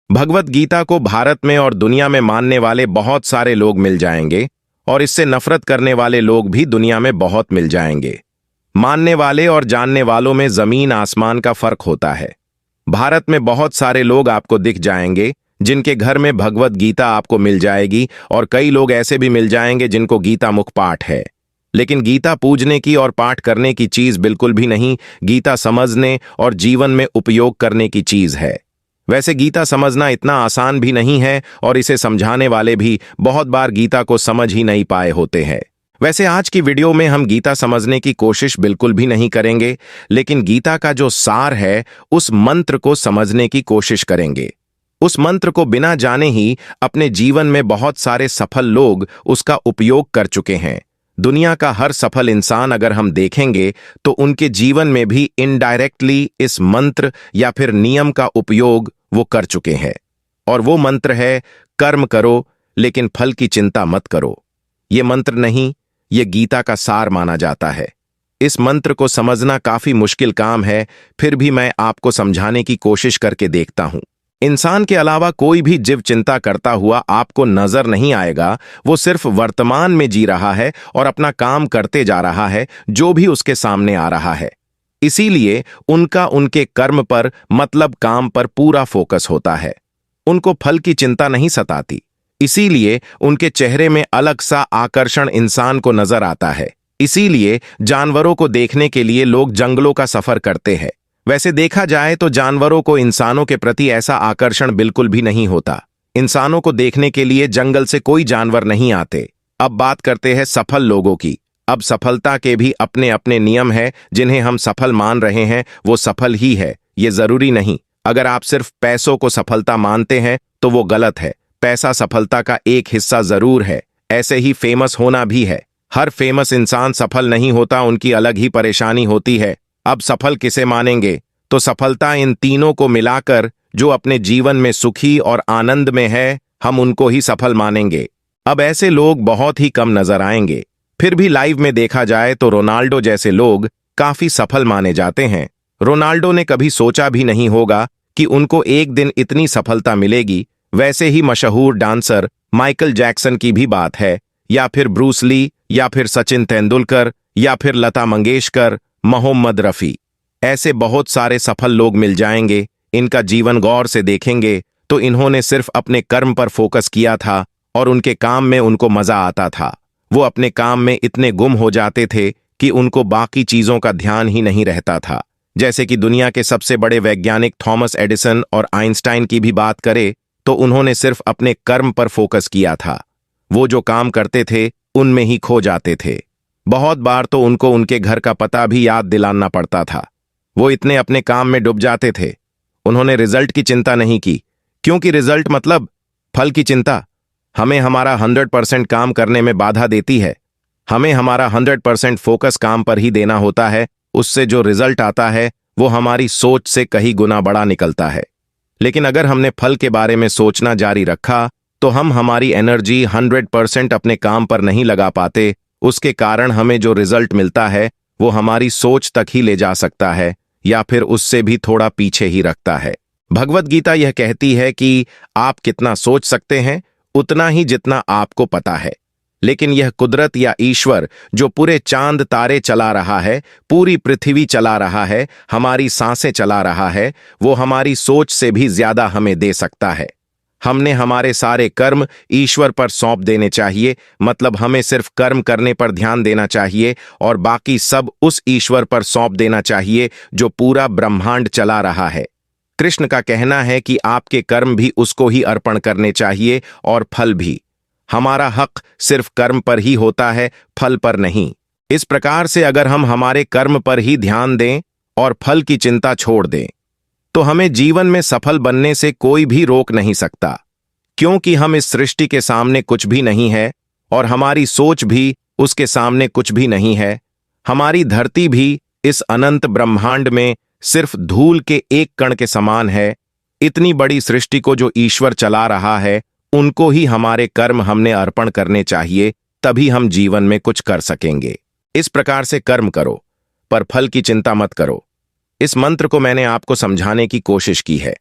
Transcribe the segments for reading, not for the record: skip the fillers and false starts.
भगवत गीता को भारत में और दुनिया में मानने वाले बहुत सारे लोग मिल जाएंगे और इससे नफरत करने वाले लोग भी दुनिया में बहुत मिल जाएंगे। मानने वाले और जानने वालों में जमीन आसमान का फर्क होता है। भारत में बहुत सारे लोग आपको दिख जाएंगे जिनके घर में भगवत गीता आपको मिल जाएगी, और कई लोग ऐसे भी मिल जाएंगे जिनको गीता मुख पाठ है। लेकिन गीता पूजने की और पाठ करने की चीज बिल्कुल भी नहीं, गीता समझने और जीवन में उपयोग करने की चीज है। वैसे गीता समझना इतना आसान भी नहीं है और इसे समझाने वाले भी बहुत बार गीता को समझ ही नहीं पाए होते हैं। वैसे आज की वीडियो में हम गीता समझने की कोशिश बिल्कुल भी नहीं करेंगे, लेकिन गीता का जो सार है उस मंत्र को समझने की कोशिश करेंगे। उस मंत्र को बिना जाने ही अपने जीवन में बहुत सारे सफल लोग उसका उपयोग कर चुके हैं। दुनिया का हर सफल इंसान अगर हम देखेंगे तो उनके जीवन में भी इनडायरेक्टली इस मंत्र या फिर नियम का उपयोग वो कर चुके हैं, और वो मंत्र है कर्म करो लेकिन फल की चिंता मत करो। ये मंत्र नहीं, ये गीता का सार माना जाता है। इस मंत्र को समझना काफी मुश्किल काम है, फिर भी मैं आपको समझाने की कोशिश करके देखता हूं। इंसान के अलावा कोई भी जीव चिंता करता हुआ आपको नजर नहीं आएगा। वो सिर्फ वर्तमान में जी रहा है और अपना काम करते जा रहा है जो भी उसके सामने आ रहा है। इसीलिए उनका उनके कर्म पर मतलब काम पर पूरा फोकस होता है। उनको फल की चिंता नहीं सताती। इसीलिए उनके चेहरे में अलग सा आकर्षण इंसान को नजर आता है। इसीलिए जानवरों को देखने के लिए लोग जंगलों का सफर करते हैं। वैसे देखा जाए तो जानवरों को इंसानों के प्रति ऐसा आकर्षण बिल्कुल भी नहीं होता। इंसानों को देखने के लिए जंगल से कोई जानवर नहीं आते। अब बात करते हैं सफल लोगों की। अब सफलता के भी अपने अपने नियम हैं। जिन्हें हम सफल मान रहे हैं वो सफल ही है, ये जरूरी नहीं। अगर आप सिर्फ पैसों को सफलता मानते हैं तो वो गलत है। पैसा सफलता का एक हिस्सा जरूर है। ऐसे ही फेमस होना भी है। हर फेमस इंसान सफल नहीं होता, उनकी अलग ही परेशानी होती है। अब सफल किसे मानेंगे? तो सफलता इन तीनों को मिलाकर जो अपने जीवन में सुखी और आनंद में है, हम उनको ही सफल मानेंगे। अब ऐसे लोग बहुत ही कम नजर आएंगे। फिर भी लाइव में देखा जाए तो रोनाल्डो जैसे लोग काफी सफल माने जाते हैं। रोनाल्डो ने कभी सोचा भी नहीं होगा कि उनको एक दिन इतनी सफलता मिलेगी। वैसे ही मशहूर डांसर माइकल जैक्सन की भी बात है, या फिर ब्रूस ली, या फिर सचिन तेंदुलकर, या फिर लता मंगेशकर, मोहम्मद रफी। ऐसे बहुत सारे सफल लोग मिल जाएंगे। इनका जीवन गौर से देखेंगे तो इन्होंने सिर्फ अपने कर्म पर फोकस किया था और उनके काम में उनको मजा आता था। वो अपने काम में इतने गुम हो जाते थे कि उनको बाकी चीजों का ध्यान ही नहीं रहता था। जैसे कि दुनिया के सबसे बड़े वैज्ञानिक थॉमस एडिसन और आइंस्टाइन की भी बात करें तो उन्होंने सिर्फ अपने कर्म पर फोकस किया था। वो जो काम करते थे उनमें ही खो जाते थे। बहुत बार तो उनको उनके घर का पता भी याद दिलाना पड़ता था। वो इतने अपने काम में डूब जाते थे। उन्होंने रिजल्ट की चिंता नहीं की, क्योंकि रिजल्ट मतलब फल की चिंता हमें हमारा 100% काम करने में बाधा देती है। हमें हमारा 100% फोकस काम पर ही देना होता है। उससे जो रिजल्ट आता है वो हमारी सोच से कहीं गुना बड़ा निकलता है। लेकिन अगर हमने फल के बारे में सोचना जारी रखा तो हम हमारी एनर्जी 100% अपने काम पर नहीं लगा पाते। उसके कारण हमें जो रिजल्ट मिलता है वो हमारी सोच तक ही ले जा सकता है, या फिर उससे भी थोड़ा पीछे ही रखता है। भगवत गीता यह कहती है कि आप कितना सोच सकते हैं उतना ही जितना आपको पता है। लेकिन यह कुदरत या ईश्वर जो पूरे चांद तारे चला रहा है, पूरी पृथ्वी चला रहा है, हमारी सांसें चला रहा है, वो हमारी सोच से भी ज्यादा हमें दे सकता है। हमने हमारे सारे कर्म ईश्वर पर सौंप देने चाहिए। मतलब हमें सिर्फ कर्म करने पर ध्यान देना चाहिए और बाकी सब उस ईश्वर पर सौंप देना चाहिए जो पूरा ब्रह्मांड चला रहा है। कृष्ण का कहना है कि आपके कर्म भी उसको ही अर्पण करने चाहिए और फल भी। हमारा हक सिर्फ कर्म पर ही होता है, फल पर नहीं। इस प्रकार से अगर हम हमारे कर्म पर ही ध्यान दें और फल की चिंता छोड़ दें तो हमें जीवन में सफल बनने से कोई भी रोक नहीं सकता, क्योंकि हम इस सृष्टि के सामने कुछ भी नहीं है और हमारी सोच भी उसके सामने कुछ भी नहीं है। हमारी धरती भी इस अनंत ब्रह्मांड में सिर्फ धूल के एक कण के समान है। इतनी बड़ी सृष्टि को जो ईश्वर चला रहा है उनको ही हमारे कर्म हमने अर्पण करने चाहिए, तभी हम जीवन में कुछ कर सकेंगे। इस प्रकार से कर्म करो पर फल की चिंता मत करो। इस मंत्र को मैंने आपको समझाने की कोशिश की है।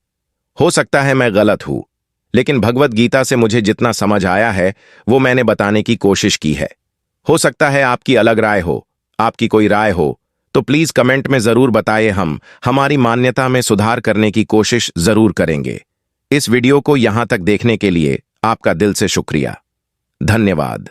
हो सकता है मैं गलत हूं, लेकिन भगवत गीता से मुझे जितना समझ आया है वो मैंने बताने की कोशिश की है। हो सकता है आपकी अलग राय हो, आपकी कोई राय हो तो प्लीज कमेंट में जरूर बताइए। हम हमारी मान्यता में सुधार करने की कोशिश जरूर करेंगे। इस वीडियो को यहां तक देखने के लिए आपका दिल से शुक्रिया। धन्यवाद।